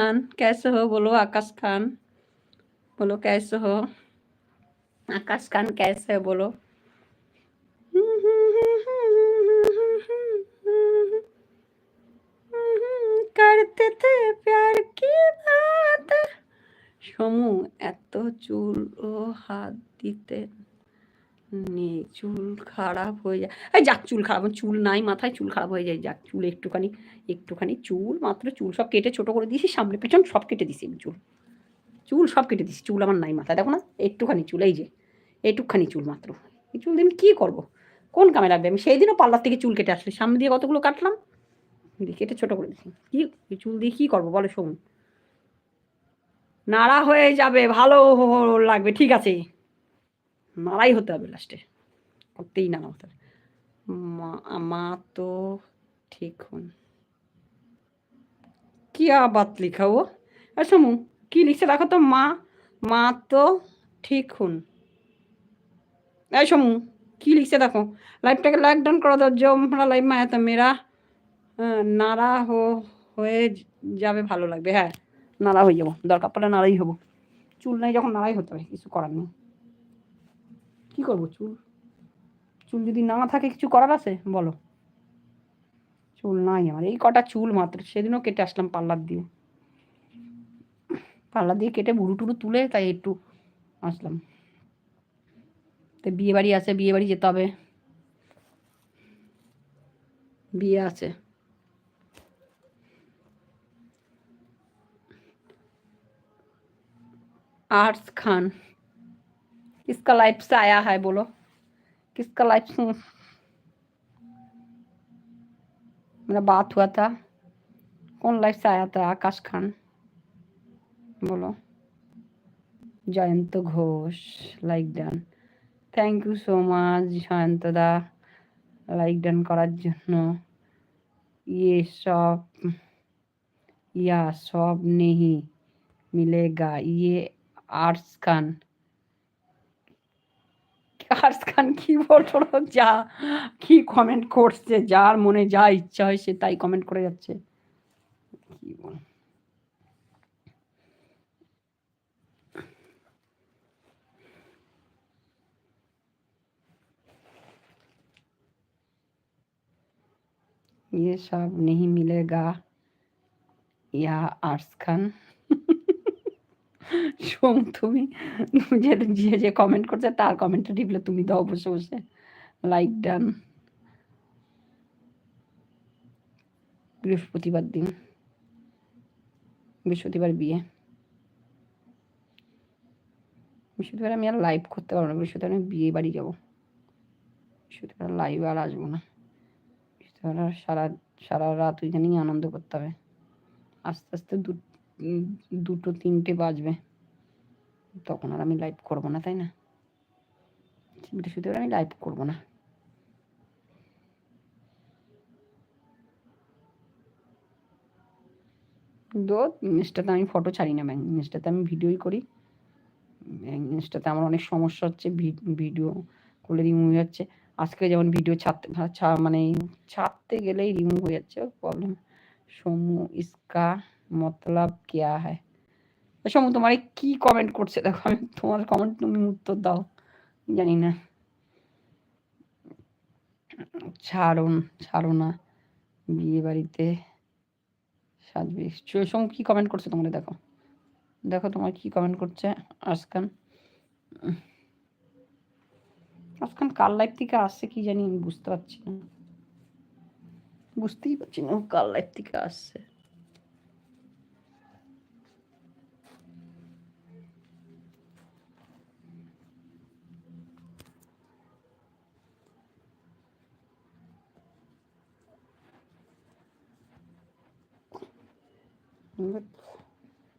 खान कैसे हो बोलो। आकाश खान बोलो कैसे हो। आकाश खान कैसे हो बोलो। करते थे प्यार की बात। সমু এত চুল ও হাত দিতে নেই, চুল খারাপ হয়ে যায়। এই যাক, চুল খারাপ, চুল নাই মাথায়, চুল খারাপ হয়ে যায়। যাক, চুল একটুখানি একটুখানি চুল, মাত্র চুল সব কেটে ছোট করে দিয়েছি, সামনে পেছন সব কেটে দিছি। চুল চুল সব কেটে দিছি, চুল আমার নাই মাথায়, দেখো না একটুখানি চুল, এই যে এইটুকখানি চুল মাত্র। এই চুল দিয়ে আমি কী করবো, কোন কামে লাগবে? আমি সেই দিনও পার্লার থেকে চুল কেটে আসলে, সামনে দিয়ে কতগুলো কাটলাম, কেটে ছোট করে দিছি। কি চুল দিয়ে কী করবো বলো শোন? নাড়া হয়ে যাবে, ভালো লাগবে, ঠিক আছে, নাড়াই হতে হবে লাস্টে, করতেই না হতে। মা তো ঠিক হন, কি বাত লিখা ও? সমু কি লিখছে দেখো তো। মা তো ঠিক হুন। এই সমু কি লিখছে দেখো। লাইভটাকে লাইক ডাউন করে দাও, जो हमारा लाइव में आया था मेरा নাড়া হয়ে যাবে, ভালো লাগবে। হ্যাঁ, নাড়া হয়ে যাবো, দরকার পড়লে নাড়াই হবো। চুল নাই যখন নাড়াই হতে হবে, কিছু করার নেই। কী করবো, চুল চুল যদি না থাকে কিছু করার আছে বলো? চুল নাই আমার, এই কটা চুল মাত্র, সেদিনও কেটে আসলাম পার্লার দিয়ে কেটে বুড়ু টুরু তুলে, তাই একটু আসলাম। তো বিয়ে বাড়ি আছে, বিয়ে বাড়ি যেতে হবে, বিয়ে আছে। आर्स खान किसका लाइफ से आया है बोलो, किसका लाइफ से मेरा बात हुआ था, कौन लाइफ से आया था? आकाश खान बोलो। Jayanta Ghosh like done, thank you so much Jayanta দা লাইক ডান করার জন্য। ये सब या सब नहीं मिलेगा, ये आर्स खान। আর্স খান কি বলতো, যা কি কমেন্ট করছে, যার মনে যা ইচ্ছা হয় সে তাই কমেন্ট করে যাচ্ছে। কি বল, ये सब नहीं मिलेगा या आर्स खान। সোম তুমি যে কমেন্ট করছে তার কমেন্টটা টিপলে তুমি দাও বসে বসে লাইক ডান। বৃহস্পতিবার দিন, বৃহস্পতিবার বিয়ে, বৃহস্পতিবার আমি আর লাইভ করতে পারবো না, বৃহস্পতিবার আমি বিয়ে বাড়ি যাবো, বৃহস্পতিবার লাইভ আর আসবো না, বৃহস্পতিবার সারা সারা রাত ওইখানেই আনন্দ করতে হবে। আস্তে আস্তে দুটো তিনটে বাজবে, তখন আর আমি লাইভ করবো না, তাই না? বৃহস্পতিবার আমি লাইভ করবো না। ইনস্টাতে আমি ফটো ছাড়ি না ম্যাম, ইনস্টাতে আমি ভিডিওই করি। ইনস্টাতে আমার অনেক সমস্যা হচ্ছে, ভিডিও করলে রিমুভ হয়ে যাচ্ছে। আজকে যেমন ভিডিও মানে ছাড়তে গেলেই রিমুভ হয়ে যাচ্ছে, প্রবলেম। সমু ইসকা মতলব কেয়া হ্যায়? সমু তোমার কি কমেন্ট করছে দেখো, আমি তোমার কমেন্ট তুমি উত্তর দাও। জানি না, ছাড়ো না বিয়ে বাড়িতে সাজবে। সমু কি কমেন্ট করছে তোমরা দেখো, দেখো তোমার কি কমেন্ট করছে আজকান। আজকাল কার লাইফ থেকে আসছে কি জানি, আমি বুঝতে পারছি না, বুঝতেই পারছি না কার লাইফ থেকে আসছে।